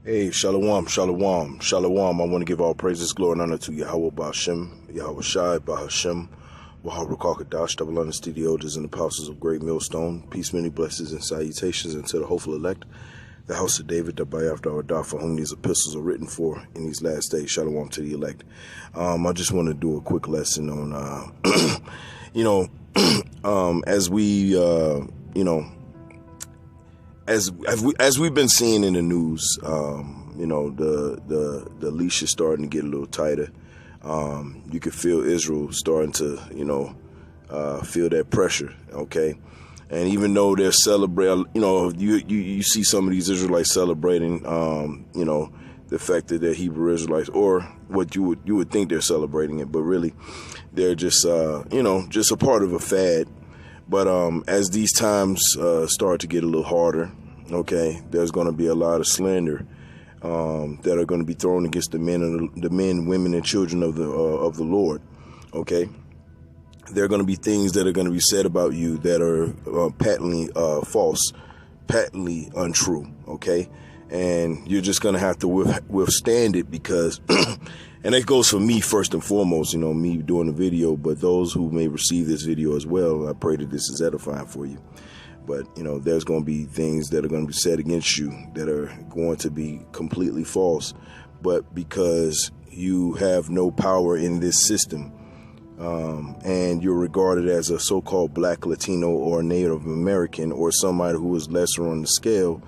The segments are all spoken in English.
Hey, shalom, shalom, shalom. I want to give all praises, glory, and honor to Yahweh Ba'Shem, Yahweh Shai, Bahashem, Wahab Rakakadash, double honesty, the elders and apostles of Great Millstone. Peace, many blessings, and salutations unto the hopeful elect, the house of David, that by after our die, for whom these epistles are written for in these last days. Shalom to the elect. I just want to do a quick lesson on, as we, as we've been seeing in the news, the leash is starting to get a little tighter. You can feel Israel starting to, feel that pressure. Okay. And even though they're celebrating, you see some of these Israelites celebrating, the fact that they're Hebrew Israelites, or what you would think they're celebrating it, but really they're just, just a part of a fad. But as these times start to get a little harder, okay, there's going to be a lot of slander that are going to be thrown against the men, women, and children of the Lord. Okay, there are going to be things that are going to be said about you that are patently false, patently untrue. Okay, and you're just going to have to withstand it because. And that goes for me first and foremost, me doing the video, but those who may receive this video as well, I pray that this is edifying for you. But, there's going to be things that are going to be said against you that are going to be completely false. But because you have no power in this system, and you're regarded as a so-called Black, Latino, or Native American, or somebody who is lesser on the scale,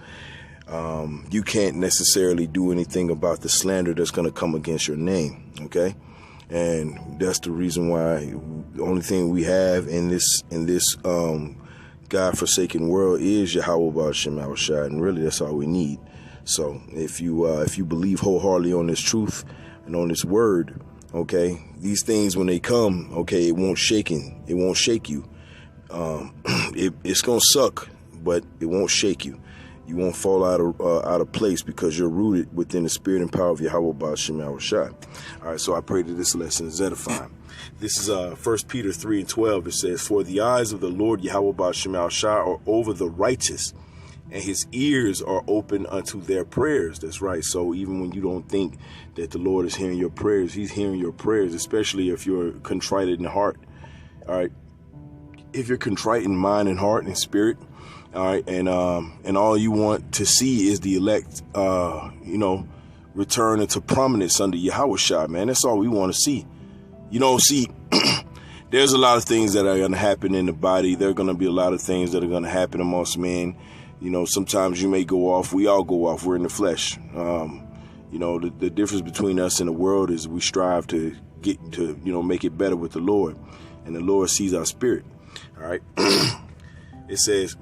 you can't necessarily do anything about the slander that's going to come against your name. Okay. And that's the reason why the only thing we have in this God-forsaken world is Yahweh Ba'Shem, Yahweh Shai, and really that's all we need. So if you believe wholeheartedly on this truth and on this word, okay, these things when they come, okay, it won't shake you. It's going to suck, but it won't shake you. You won't fall out of place because you're rooted within the spirit and power of Yahweh Ba'Shem, Yahweh Shai. All right, so I pray that this lesson is edifying. This is 1 Peter 3:12. It says, "For the eyes of the Lord Yahweh Ba'Shem, Yahweh Shai are over the righteous, and his ears are open unto their prayers." That's right. So even when you don't think that the Lord is hearing your prayers, he's hearing your prayers, especially if you're contrite in heart. All right. If you're contrite in mind and heart and spirit. All right, and all you want to see is the elect, return into prominence under Yahweh Shai, man. That's all we want to see. See, there's a lot of things that are going to happen in the body. There are going to be a lot of things that are going to happen amongst men. Sometimes you may go off. We all go off. We're in the flesh. The difference between us and the world is we strive to get to, make it better with the Lord. And the Lord sees our spirit. All right. It says,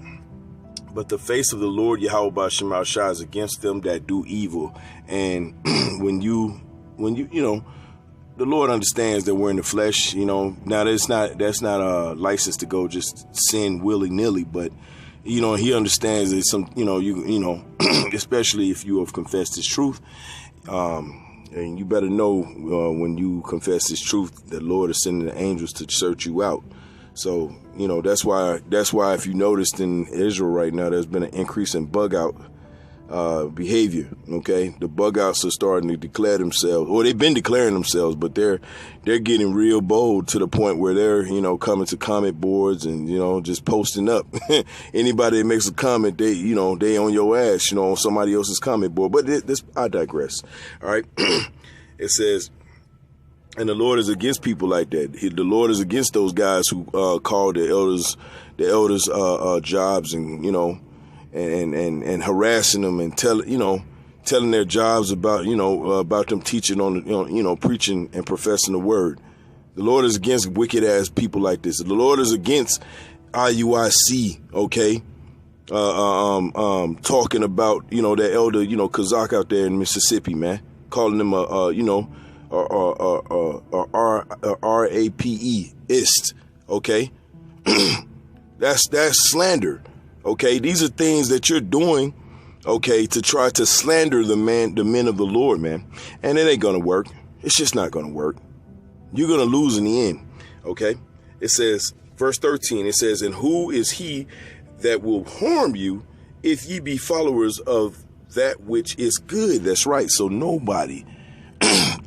"But the face of the Lord Yahweh Ba'Shem Yahweh Shai is against them that do evil." And when you, the Lord understands that we're in the flesh. Now that's not a license to go just sin willy nilly, but he understands that some, especially if you have confessed His truth. And you better know when you confess His truth, the Lord is sending the angels to search you out. So, that's why if you noticed in Israel right now, there's been an increase in bug out behavior. Okay. The bug outs are starting to declare themselves, or they've been declaring themselves, but they're getting real bold to the point where they're, coming to comment boards and, just posting up. Anybody that makes a comment, they on your ass, on somebody else's comment board. But I digress. All right. It says, and the Lord is against people like that. The Lord is against those guys who call the elders jobs and and harassing them and telling their jobs about about them teaching on preaching and professing the word. The Lord is against wicked ass people like this. The Lord is against IUIC. Okay, talking about that elder Kazak out there in Mississippi, man, calling them RAPE-ist, okay? That's slander, okay? These are things that you're doing, okay, to try to slander the men of the Lord, man. And it ain't gonna work. It's just not gonna work. You're gonna lose in the end, okay? It says, verse 13, it says, "And who is he that will harm you if ye be followers of that which is good. That's right. So nobody,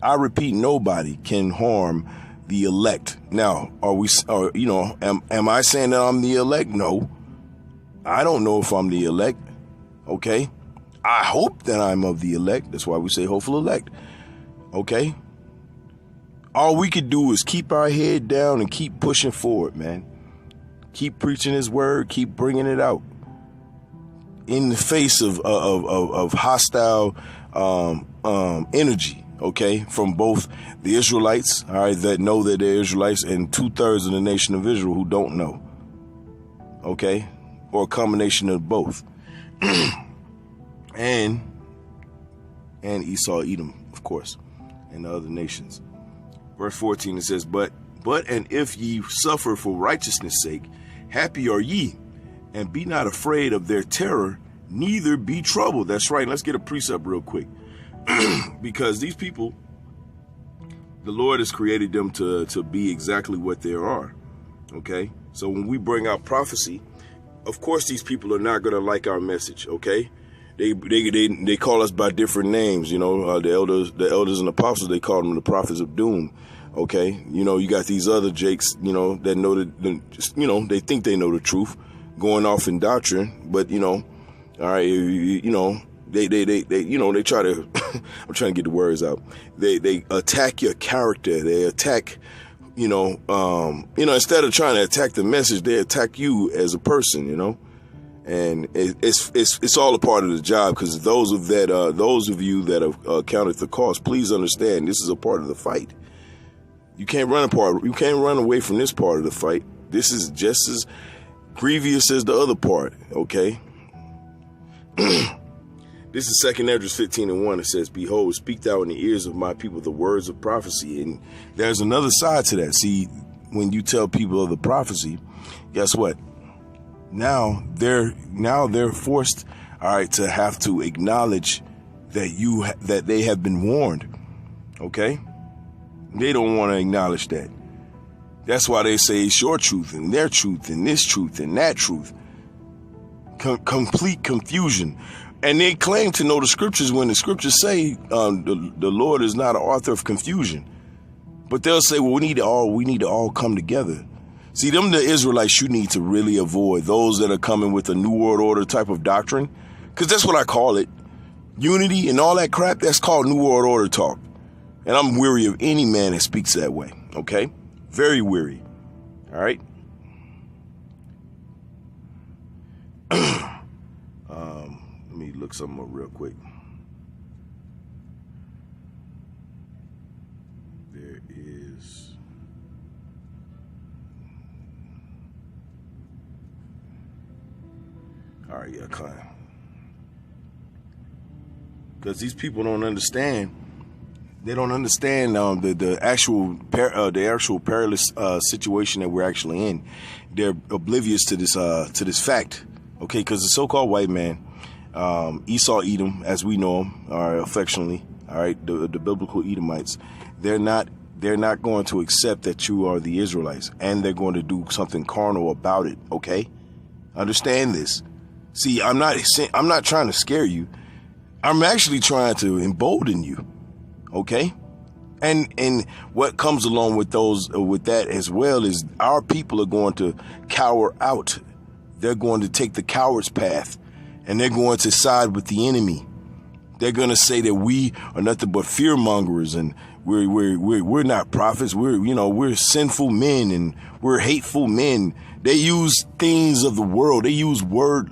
I repeat, nobody can harm the elect. Now, am I saying that I'm the elect? No, I don't know if I'm the elect. Okay. I hope that I'm of the elect. That's why we say hopeful elect. Okay. All we could do is keep our head down and keep pushing forward, man. Keep preaching his word. Keep bringing it out in the face of hostile energy. Okay, from both the Israelites, all right, that know that they're Israelites, and 2/3 of the nation of Israel who don't know. Okay, or a combination of both, and Esau, Edom, of course, and the other nations. Verse 14, it says, But and if ye suffer for righteousness' sake, happy are ye, and be not afraid of their terror, neither be troubled. That's right. Let's get a precept real quick. Because these people, the Lord has created them to be exactly what they are. Okay? So when we bring out prophecy, of course these people are not going to like our message. Okay? They call us by different names. You know, the elders and apostles, they call them the prophets of doom. Okay, you know, you got these other jakes, you know, that know they think they know the truth, going off in doctrine, but all right, they try to. I'm trying to get the words out. They attack your character. They attack, instead of trying to attack the message, they attack you as a person, and it's all a part of the job. Because those of you that have counted the cost, please understand this is a part of the fight. You can't run away from this part of the fight. This is just as grievous as the other part, okay? This is 2 Esdras 15:1. It says, Behold, speak thou in the ears of my people the words of prophecy. And there's another side to that. See, when you tell people of the prophecy, guess what? Now they're forced, all right, to have to acknowledge that they have been warned, okay? They don't want to acknowledge that. That's why they say it's your truth and their truth and this truth and that truth. Complete confusion. And they claim to know the scriptures when the scriptures say the Lord is not an author of confusion. But they'll say, well, we need to all come together. See, them the Israelites you need to really avoid. Those that are coming with a New World Order type of doctrine. Because that's what I call it. Unity and all that crap, that's called New World Order talk. And I'm weary of any man that speaks that way, okay? Very weary, all right? Let me look something up real quick. There is... All right, yeah, Klein. Because these people don't understand. They don't understand the actual perilous situation that we're actually in. They're oblivious to this fact, okay? Because the so-called white man, Esau, Edom, as we know them, affectionately, all right, the biblical Edomites, they're not going to accept that you are the Israelites, and they're going to do something carnal about it, okay? Understand this. See, I'm not trying to scare you. I'm actually trying to embolden you. Okay, and what comes along with that as well is our people are going to cower out. They're going to take the coward's path, and they're going to side with the enemy. They're going to say that we are nothing but fear mongers, and we're not prophets. We're sinful men, and we're hateful men. They use things of the world. They use worldly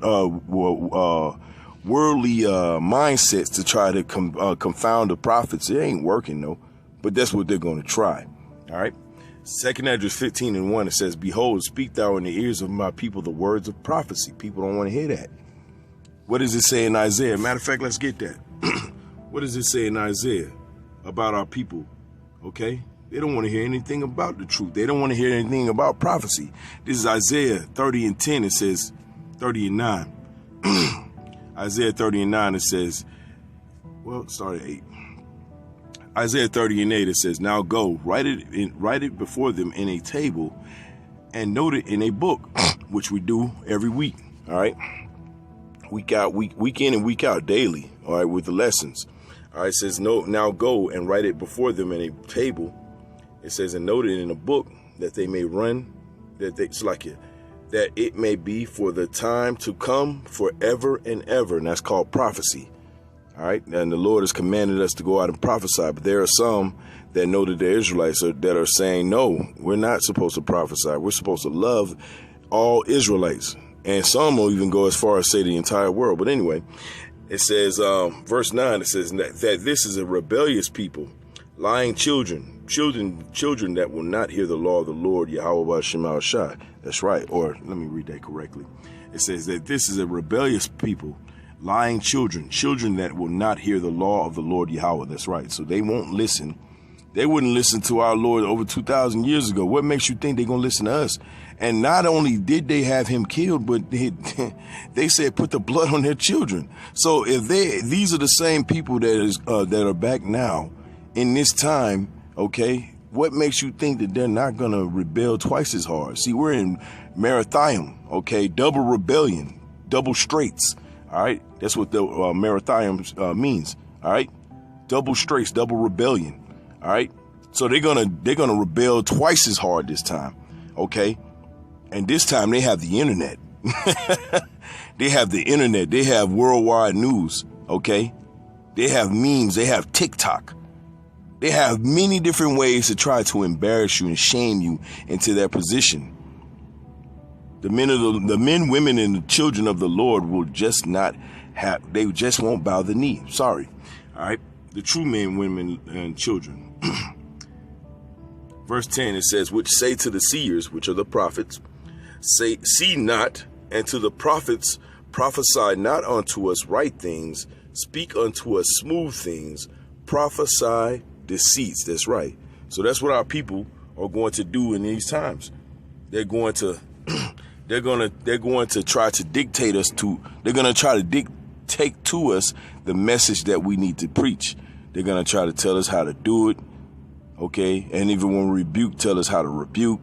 mindsets to try to confound the prophets. It ain't working, though. But that's what they're going to try. All right. 2 Esdras 15:1, it says, Behold, speak thou in the ears of my people the words of prophecy. People don't want to hear that. What does it say in Isaiah? Matter of fact, let's get that. What does it say in Isaiah about our people? Okay. They don't want to hear anything about the truth. They don't want to hear anything about prophecy. This is Isaiah 30:10. It says 30:9. Isaiah 30:9, it says, well, start at 8. Isaiah 30:8, it says, Now go, write it before them in a table and note it in a book, which we do every week. All right. Week in and week out daily. all right, with the lessons. All right, it says, no, now go and write it before them in a table. It says, and note it in a book, that they may run, that it may be for the time to come forever and ever. And that's called prophecy. All right. And the Lord has commanded us to go out and prophesy. But there are some that know that they're Israelites that are saying, no, we're not supposed to prophesy. We're supposed to love all Israelites. And some will even go as far as say the entire world. But anyway, it says, verse 9, it says that this is a rebellious people, lying children that will not hear the law of the Lord, Yahweh Shema Shai. That's right. Or let me read that correctly. It says that this is a rebellious people, lying children that will not hear the law of the Lord Yahweh. That's right. So they won't listen. They wouldn't listen to our Lord over 2,000 years ago. What makes you think they're going to listen to us? And not only did they have him killed, but they said put the blood on their children. So if these are the same people that are back now in this time, okay, what makes you think that they're not going to rebel twice as hard? See, we're in Marithium, okay, double rebellion, double straits, all right? That's what the Marithium means, all right? Double straits, double rebellion, all right? So they're gonna rebel twice as hard this time, okay? And this time they have the internet. They have the internet. They have worldwide news, okay? They have memes. They have TikTok. They have many different ways to try to embarrass you and shame you into their position. The men, women, and the children of the Lord will just not have, they just won't bow the knee. Sorry. All right. The true men, women, and children. Verse 10, it says, which say to the seers, which are the prophets, say, see not, and to the prophets, prophesy not unto us right things, speak unto us smooth things, prophesy deceits. That's right. So that's what our people are going to do in these times. They're going to try to dictate us to, they're going to try to dictate to us the message that we need to preach. They're going to try to tell us how to do it. Okay. And even when we rebuke, tell us how to rebuke,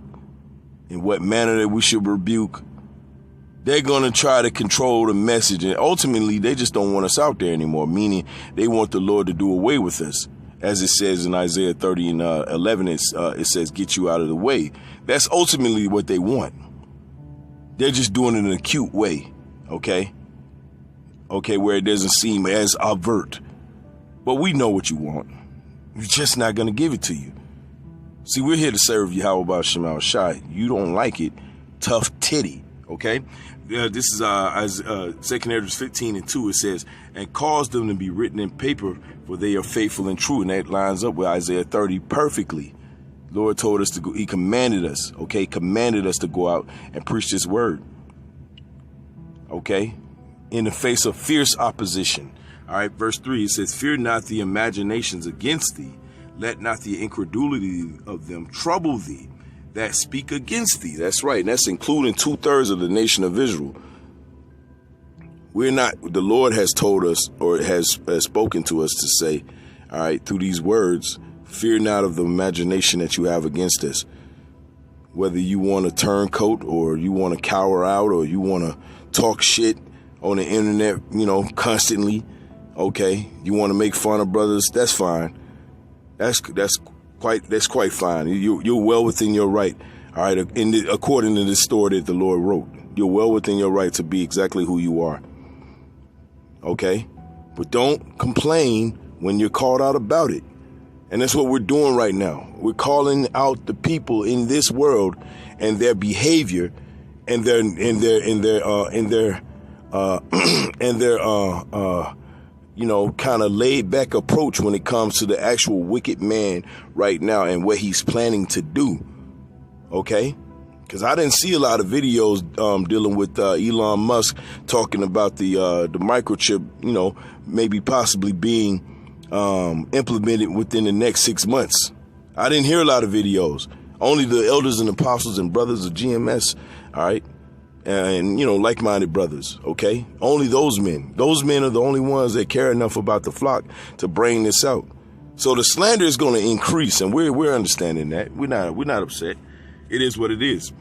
in what manner that we should rebuke. They're going to try to control the message. And ultimately, they just don't want us out there anymore, meaning they want the Lord to do away with us. As it says in Isaiah 30 and 11, it says, get you out of the way. That's ultimately what they want. They're just doing it in a cute way. Okay. Okay. Where it doesn't seem as overt. But we know what you want. We're just not going to give it to you. See, we're here to serve you. How about Shema Shai? You don't like it. Tough titty. Okay. This is 2 Ezra 15 and 2. It says, and cause them to be written in paper, for they are faithful and true. And that lines up with Isaiah 30 perfectly. Lord told us to go. He commanded us. Okay. Commanded us to go out and preach this word. Okay. In the face of fierce opposition. All right. Verse 3, it says, fear not the imaginations against thee. Let not the incredulity of them trouble thee that speak against thee. That's right. And that's including 2/3 of the nation of Israel. We're not, the Lord has told us, or has spoken to us to say, all right, through these words, fear not of the imagination that you have against us. Whether you want to turncoat, or you want to cower out, or you want to talk shit on the internet, constantly. Okay. You want to make fun of brothers. That's fine. That's quite fine. You're well within your right. All right. According to the story that the Lord wrote, you're well within your right to be exactly who you are. Okay. But don't complain when you're called out about it. And that's what we're doing right now. We're calling out the people in this world and their behavior and their kind of laid back approach when it comes to the actual wicked man right now and what he's planning to do. Okay. Because I didn't see a lot of videos dealing with Elon Musk talking about the microchip, maybe possibly being implemented within the next 6 months. I didn't hear a lot of videos. Only the elders and apostles and brothers of GMS. All right. And, like-minded brothers. OK, only those men. Those men are the only ones that care enough about the flock to bring this out. So the slander is going to increase. And we're understanding that. We're not upset. It is what it is.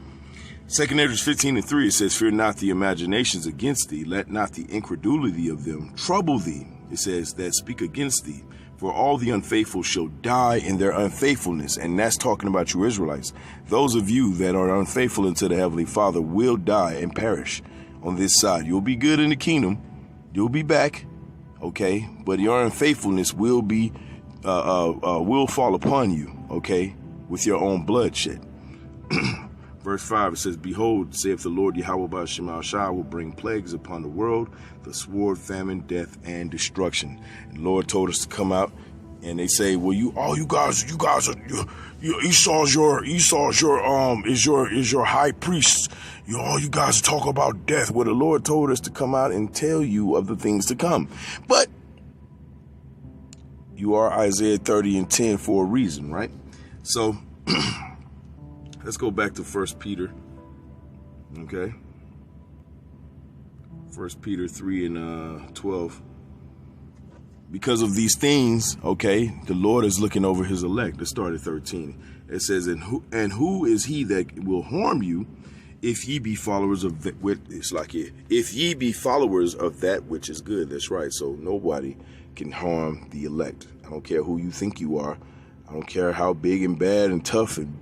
2 Ezra 15 and 3, it says, fear not the imaginations against thee. Let not the incredulity of them trouble thee It says that speak against thee. For all the unfaithful shall die in their unfaithfulness. And that's talking about you Israelites. Those of you that are unfaithful unto the Heavenly Father will die and perish on this side. You'll be good in the kingdom. You'll be back. Okay. But your unfaithfulness will fall upon you. Okay. With your own bloodshed. Verse 5, it says, Behold, saith the Lord Yahweh Ba'ashem Al-Shai, will bring plagues upon the world, the sword, famine, death, and destruction. And the Lord told us to come out, and they say, well, you guys are, Esau's your high priest. All you guys talk about death. Well, the Lord told us to come out and tell you of the things to come. But you are Isaiah 30:10 for a reason, right? So let's go back to 1 Peter, okay? 1 Peter 3:12. Because of these things, okay, the Lord is looking over his elect. Let's start at 13. It says, and who is he that will harm you if ye be followers of if ye be followers of that which is good? That's right. So nobody can harm the elect. I don't care who you think you are. I don't care how big and bad and tough and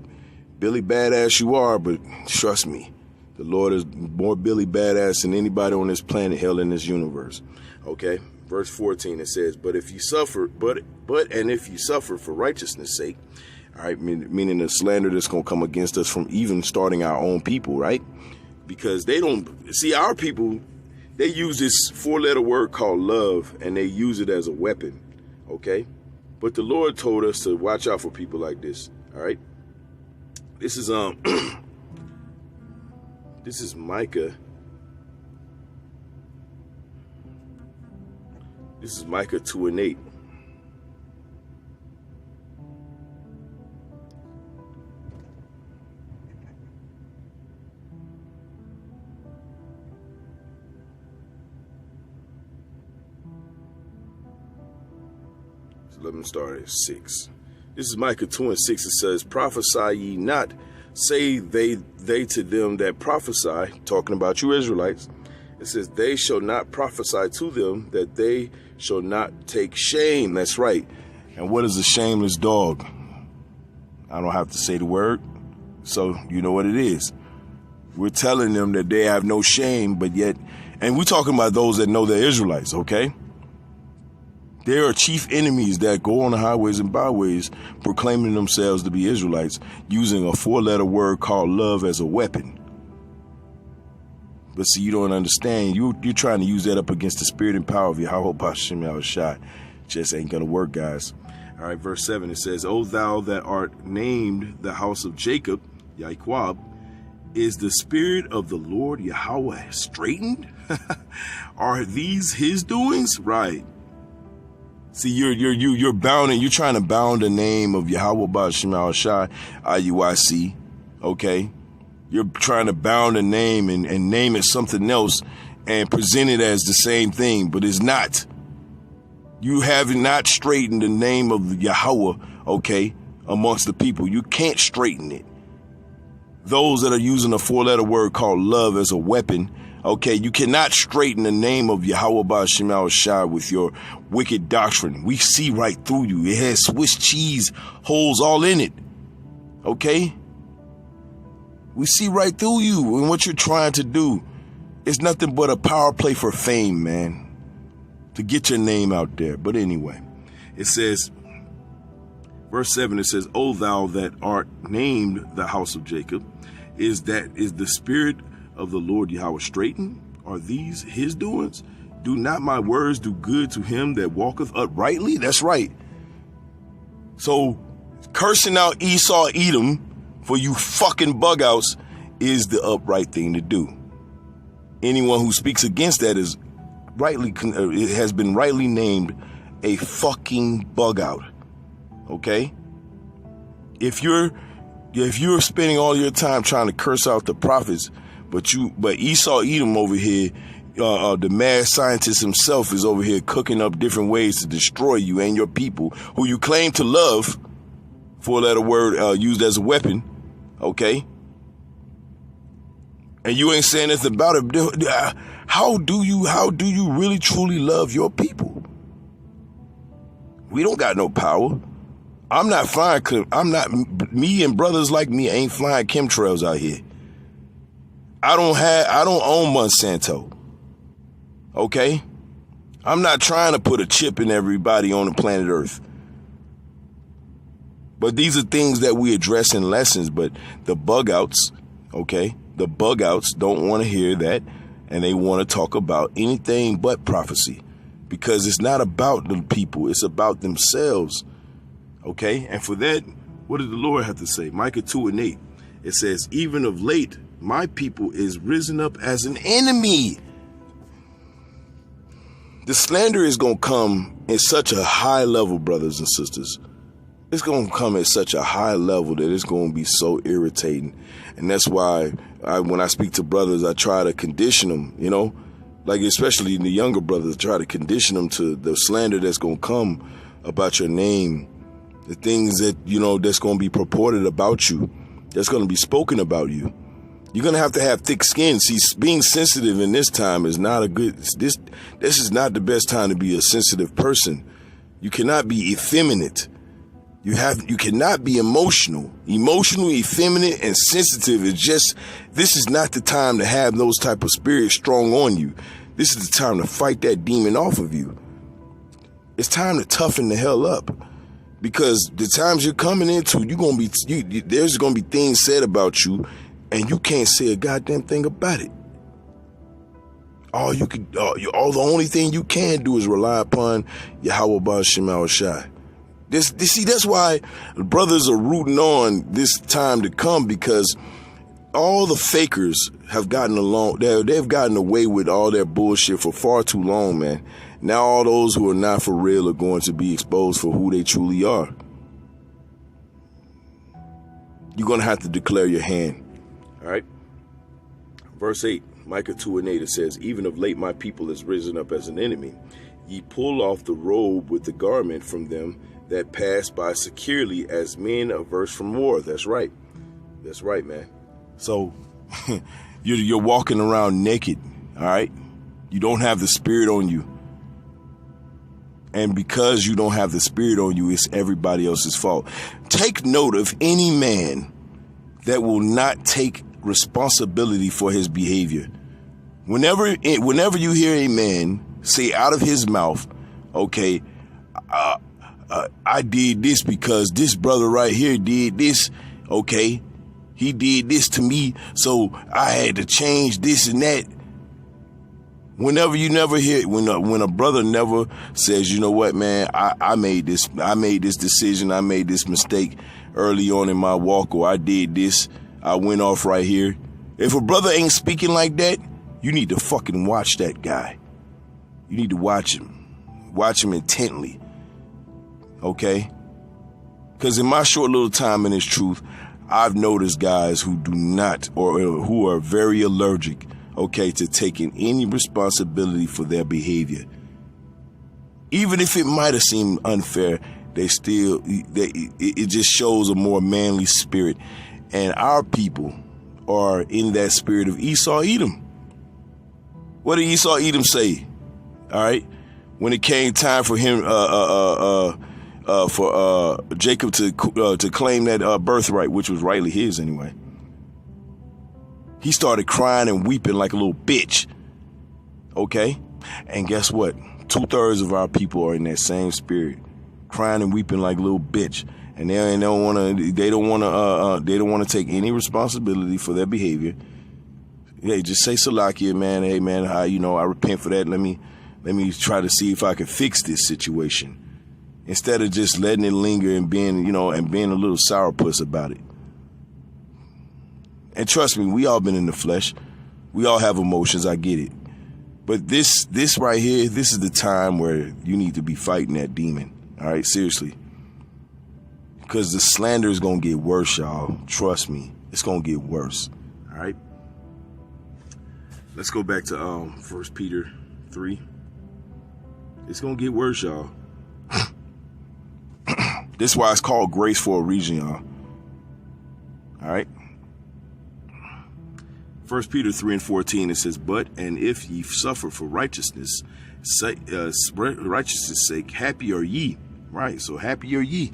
Billy Badass you are, but trust me, the Lord is more Billy Badass than anybody on this planet, hell, in this universe. Okay, verse 14, it says, but if you suffer for righteousness' sake, all right, meaning the slander that's going to come against us from even starting our own people, right? Because they don't see our people, they use this 4-letter word called love, and they use it as a weapon. Okay, but the Lord told us to watch out for people like this. All right. This is this is Micah. This is Micah 2:8. So let me start at 6. This is Micah 2:6. It says, prophesy ye not, say they to them that prophesy, talking about you Israelites. It says, they shall not prophesy to them, that they shall not take shame. That's right. And what is a shameless dog? I don't have to say the word, so you know what it is. We're telling them that they have no shame, but yet, and we're talking about those that know they're Israelites, okay? There are chief enemies that go on the highways and byways proclaiming themselves to be Israelites, using a 4-letter word called love as a weapon. But see, you don't understand. You're trying to use that up against the spirit and power of Yahweh Ba'ashem Al-Shai. Just ain't going to work, guys. All right, verse 7, it says, O thou that art named the house of Jacob, Yaquab, is the spirit of the Lord Yahweh straitened? Are these his doings? Right. See, you're bounding. You're trying to bound the name of Yahweh Ba'ashem Al-Shai, IUIC. Okay, you're trying to bound a name and name it something else and present it as the same thing, but it's not. You have not straightened the name of Yahweh, okay, amongst the people. You can't straighten it. Those that are using a 4-letter word called love as a weapon, okay, you cannot straighten the name of Yahweh Ba'ashem Al-Shai with your wicked doctrine. We see right through you. It has Swiss cheese holes all in it. Okay? We see right through you and what you're trying to do. It's nothing but a power play for fame, man. To get your name out there. But anyway, it says, verse 7, it says, O thou that art named the house of Jacob, is the spirit of the Lord Yahweh straitened? Are these his doings? Do not my words do good to him that walketh uprightly? That's right. So cursing out Esau, Edom for you fucking bug outs is the upright thing to do. Anyone who speaks against that is it has been rightly named a fucking bug out. Okay? If you're spending all your time trying to curse out the prophets, but Esau Edom over here, the mad scientist himself is over here cooking up different ways to destroy you and your people who you claim to love, 4-letter word used as a weapon, okay? And you ain't saying anything about it. How do you really truly love your people? We don't got no power. I'm not flying. Me and brothers like me ain't flying chemtrails out here. I don't own Monsanto. Okay? I'm not trying to put a chip in everybody on the planet Earth. But these are things that we address in lessons, but the bug outs, okay? The bug outs don't want to hear that, and they want to talk about anything but prophecy, because it's not about the people, it's about themselves, okay? And for that, what did the Lord have to say? Micah 2:8, it says, even of late, my people is risen up as an enemy. The slander is going to come in such a high level, brothers and sisters. It's going to come at such a high level that it's going to be so irritating. And that's why when I speak to brothers, I try to condition them, you know, like especially the younger brothers, try to condition them to the slander that's going to come about your name, the things that, you know, that's going to be purported about you, that's going to be spoken about you. You're going to have thick skin. See, being sensitive in this time is not a good, this is not the best time to be a sensitive person. You cannot be effeminate. You cannot be emotional, effeminate, and sensitive. This is not the time to have those type of spirits strong on you. This is the time to fight that demon off of you. It's time to toughen the hell up, because the times you're coming into, there's going to be things said about you, and you can't say a goddamn thing about it. The only thing you can do is rely upon Yahweh Ba'Shem Shai. That's why brothers are rooting on this time to come, because all the fakers have gotten along. They've gotten away with all their bullshit for far too long, man. Now all those who are not for real are going to be exposed for who they truly are. You're going to have to declare your hand. All right. Verse 8, Micah 2:8, it says, even of late my people is risen up as an enemy. Ye pull off the robe with the garment from them that pass by securely as men averse from war. That's right. That's right, man. So you're walking around naked. All right. You don't have the spirit on you. And because you don't have the spirit on you, it's everybody else's fault. Take note of any man that will not take responsibility for his behavior. Whenever you hear a man say out of his mouth, okay, I did this because this brother right here did this, okay, he did this to me, so I had to change this and that. Whenever you never hear, when a brother never says, you know what, man, I made this decision, I made this mistake early on in my walk, or I did this, I went off right here. If a brother ain't speaking like that, you need to fucking watch that guy. You need to watch him intently, okay? Because in my short little time in this truth, I've noticed guys who do not, or who are very allergic, okay, to taking any responsibility for their behavior. Even if it might have seemed unfair, it just shows a more manly spirit. And our people are in that spirit of Esau Edom. What did Esau Edom say? All right, when it came time for him, for Jacob to claim that birthright, which was rightly his anyway, he started crying and weeping like a little bitch. Okay, and guess what? 2/3 of our people are in that same spirit, crying and weeping like a little bitch, and they don't want to take any responsibility for their behavior. Hey, just say Salakia, man. Hey, man, I repent for that. Let me try to see if I can fix this situation, instead of just letting it linger and being a little sourpuss about it. And trust me, we all been in the flesh. We all have emotions. I get it. But this right here, this is the time where you need to be fighting that demon. All right, seriously. Because the slander is going to get worse, y'all. Trust me, it's going to get worse. All right. Let's go back to 1 Peter 3. It's going to get worse, y'all. This is why it's called grace for a reason, y'all. All right. 1 Peter 3:14, it says, but, and if ye suffer for righteousness' sake, happy are ye, Right, so happy are ye.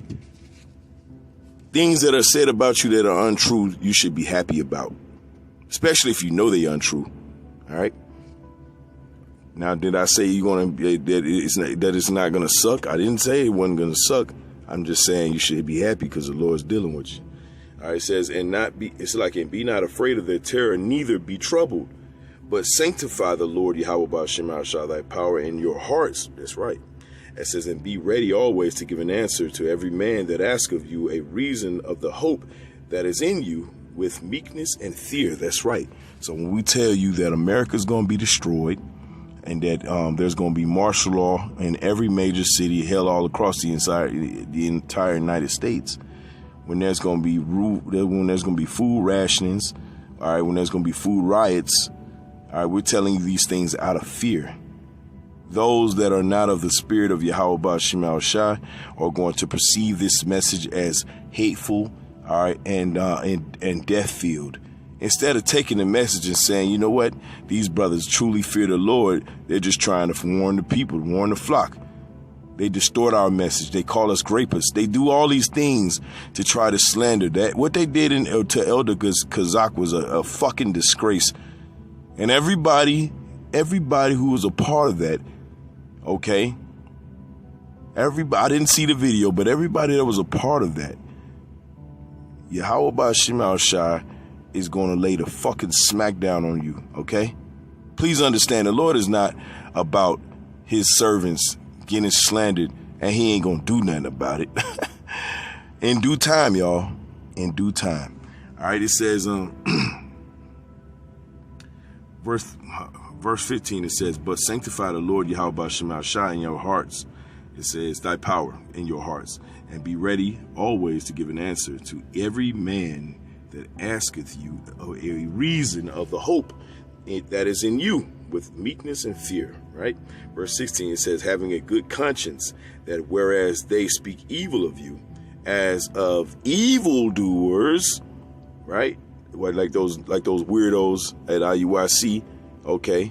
Things that are said about you that are untrue, you should be happy about. Especially if you know they're untrue. All right? Now, did I say that it's not going to suck? I didn't say it wasn't going to suck. I'm just saying you should be happy because the Lord's dealing with you. All right, it says, and be not afraid of their terror, neither be troubled, but sanctify the Lord Yahweh Ba'Shem Hashah, thy power in your hearts. That's right. It says, and be ready always to give an answer to every man that ask of you a reason of the hope that is in you with meekness and fear. That's right. So when we tell you that America's going to be destroyed and that there's going to be martial law in every major city, hell, all across the entire United States, when there's going to be food rationings, all right, when there's going to be food riots, all right, we're telling you these things out of fear. Those that are not of the spirit of Yahweh Ba'Shem Hashah are going to perceive this message as hateful, all right, and death-filled. Instead of taking the message and saying, you know what, these brothers truly fear the Lord, they're just trying to warn the people, warn the flock. They distort our message. They call us grapists. They do all these things to try to slander. That what they did to Elder Kazak was a fucking disgrace. And everybody who was a part of that, okay, I didn't see the video, but everybody that was a part of that, Yahweh Ba'Shem Hashah is going to lay the fucking smack down on you, okay? Please understand, the Lord is not about his servants getting slandered and he ain't going to do nothing about it. In due time, y'all. In due time. All right, it says, verse 15, it says, but sanctify the Lord Yahweh Ba'Shem Hashah in your hearts. It says, thy power in your hearts, and be ready always to give an answer to every man that asketh you a reason of the hope that is in you with meekness and fear, right? Verse 16, it says, having a good conscience, that whereas they speak evil of you as of evildoers, right? Like those weirdos at IUIC, okay,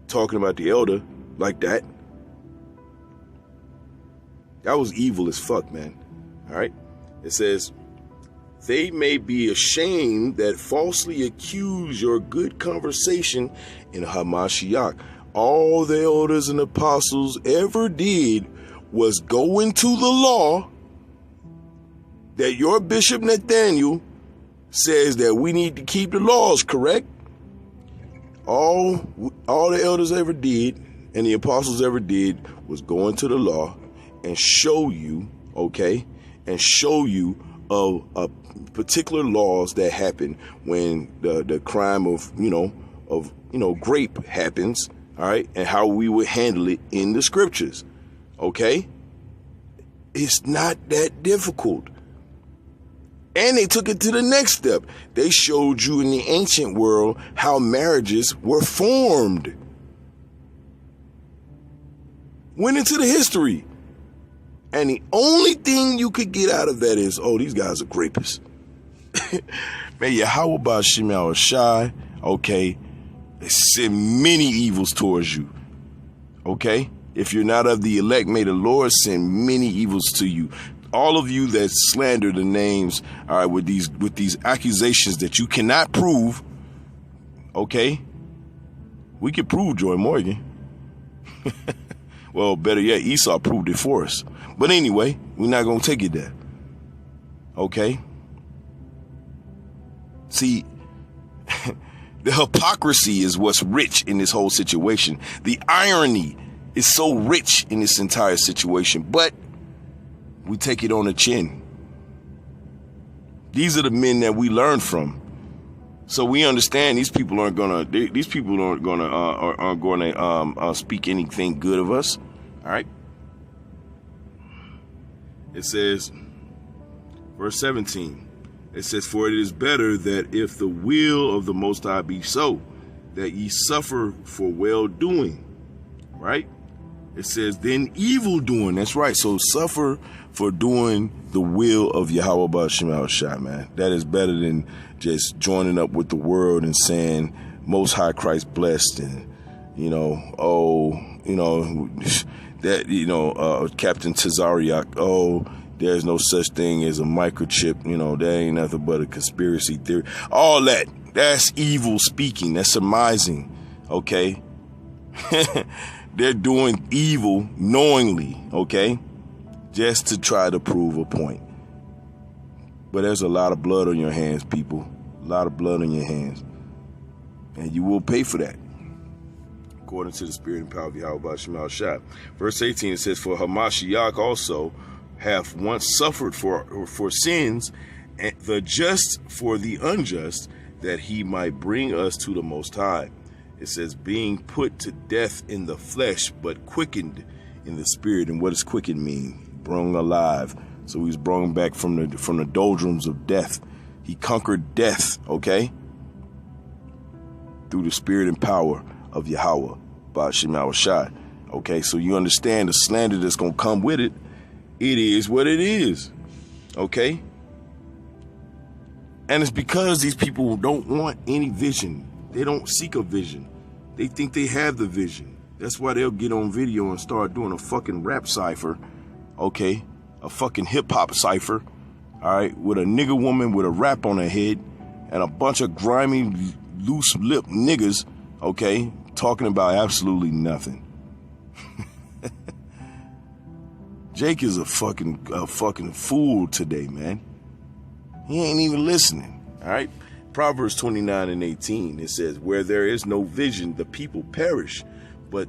talking about the elder like that. That was evil as fuck, man. All right. It says, they may be ashamed that falsely accuse your good conversation in Hamashiach. All the elders and apostles ever did was go into the law that your Bishop Nathaniel says that we need to keep the laws, correct? All the elders ever did and the apostles ever did was go into the law and show you, okay, and show you of particular laws that happen when the crime of grape happens, all right, and how we would handle it in the scriptures, okay? It's not that difficult. And they took it to the next step. They showed you in the ancient world how marriages were formed. Went into the history. And the only thing you could get out of that is, oh, these guys are grapists. May Yahweh Ba'Shem Hashah, okay, send many evils towards you. Okay? If you're not of the elect, may the Lord send many evils to you. All of you that slander the names, all right, with these accusations that you cannot prove, okay? We can prove Joy Morgan. Well, better yet, Esau proved it for us. But anyway, we're not going to take it there. Okay? See, the hypocrisy is what's rich in this whole situation. The irony is so rich in this entire situation, but we take it on the chin. These are the men that we learn from. So we understand these people aren't gonna speak anything good of us. All right. It says, verse 17. It says, for it is better that if the will of the Most High be so, that ye suffer for well doing. Right. It says, then evil doing. That's right. So suffer for doing the will of Yahweh Ba'Shem Hashah, man. That is better than just joining up with the world and saying, Most High Christ blessed, and, that, Captain Tazariak, oh, there's no such thing as a microchip, that ain't nothing but a conspiracy theory. All that's evil speaking, that's surmising, okay? They're doing evil knowingly, okay? Just to try to prove a point. But there's a lot of blood on your hands, people. A lot of blood on your hands. And you will pay for that. According to the spirit and power of Yahweh Shemal Shah. Verse 18, it says, for Hamashiach also hath once suffered for sins, and the just for the unjust, that he might bring us to the Most High. It says, being put to death in the flesh, but quickened in the spirit. And what does quickened mean? Brung alive. So he's brought back from the doldrums of death. He conquered death, okay? Through the spirit and power of Yahweh, Ba'ashem Shai. Okay, so you understand the slander that's going to come with it. It is what it is, okay? And it's because these people don't want any vision. They don't seek a vision. They think they have the vision. That's why they'll get on video and start doing a fucking rap cipher, okay? A fucking hip-hop cipher, all right? With a nigga woman with a rap on her head and a bunch of grimy, loose-lip niggas, okay? Talking about absolutely nothing. Jake is a fucking fool today, man. He ain't even listening, all right? Proverbs 29 and 18, it says, where there is no vision, the people perish, but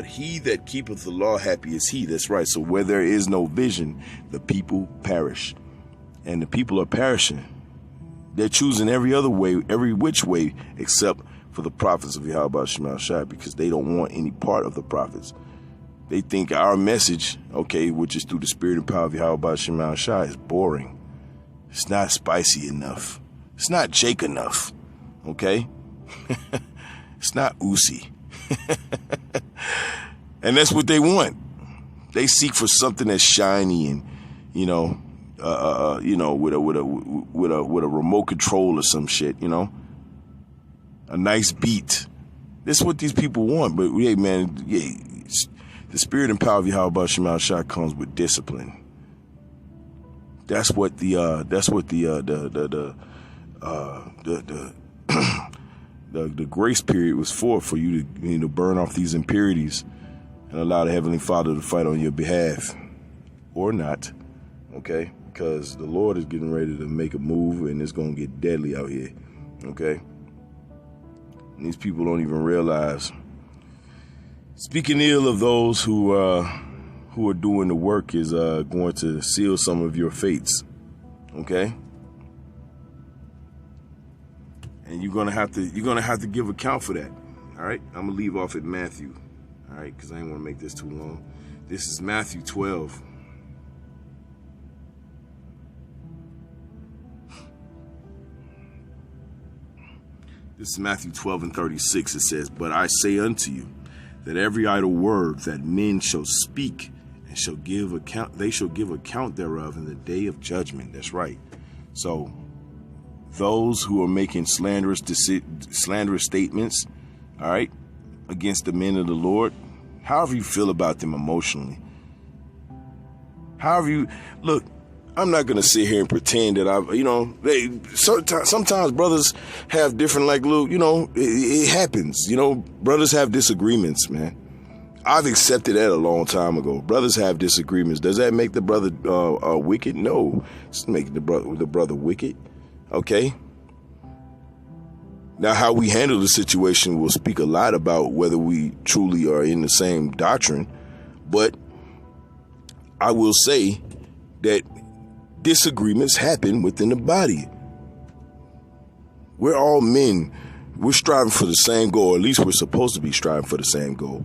he that keepeth the law, happy is he. That's right. So where there is no vision, the people perish. And the people are perishing. They're choosing every other way, every which way, except for the prophets of Yahweh Shemal Shai, because they don't want any part of the prophets. They think our message, okay, which is through the spirit and power of Yahweh Shemal Shai, is boring. It's not spicy enough. It's not Jake enough, okay? It's not Uzi. And that's what they want. They seek for something that's shiny and, with a remote control or some shit, a nice beat. That's what these people want. But hey, man, the spirit and power of Yahweh Shemal Shai comes with discipline. That's what the grace period was for you to burn off these impurities and allow the Heavenly Father to fight on your behalf, or not, okay? Because the Lord is getting ready to make a move, and it's going to get deadly out here, okay? And these people don't even realize. Speaking ill of those who are doing the work is going to seal some of your fates, okay? And you're gonna have to give account for that. All right, I'm gonna leave off at Matthew. All right, because I didn't want to make this too long. This is Matthew 12. This is Matthew 12 and 36. It says, "But I say unto you, that every idle word that men shall speak and shall give account, they shall give account thereof in the day of judgment." That's right. So those who are making slanderous statements, all right, against the men of the Lord, however you feel about them emotionally, look, I'm not going to sit here and pretend that sometimes brothers have different, it happens, brothers have disagreements, man. I've accepted that a long time ago. Brothers have disagreements. Does that make the brother wicked? No, it's making the brother wicked. Okay. Now, how we handle the situation will speak a lot about whether we truly are in the same doctrine. But I will say that disagreements happen within the body. We're all men. We're striving for the same goal. At least we're supposed to be striving for the same goal.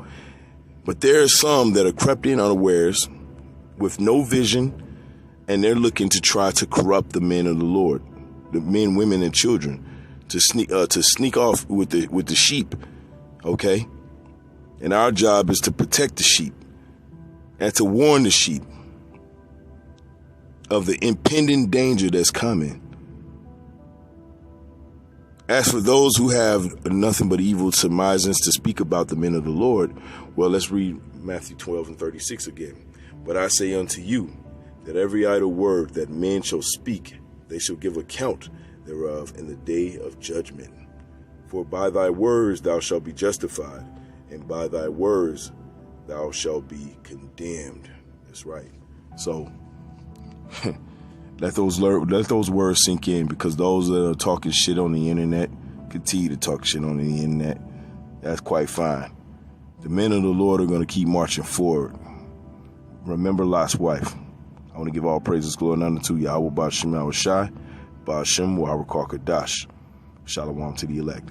But there are some that are crept in unawares with no vision, and they're looking to try to corrupt the men of the Lord, the men, women, and children, to sneak off with the sheep, okay? And our job is to protect the sheep and to warn the sheep of the impending danger that's coming. As for those who have nothing but evil surmisings to speak about the men of the Lord, well, let's read Matthew 12:36 again. But I say unto you, that every idle word that men shall speak, they shall give account thereof in the day of judgment. For by thy words thou shalt be justified, and by thy words thou shalt be condemned. That's right. So let those words sink in, because those that are talking shit on the internet continue to talk shit on the internet. That's quite fine. The men of the Lord are going to keep marching forward. Remember Lot's wife. I want to give all praises, glory, and honor to Yahweh Ba'Shem Yahushai, Ba'Shem Wahrakar Kadash. Shalom to the elect.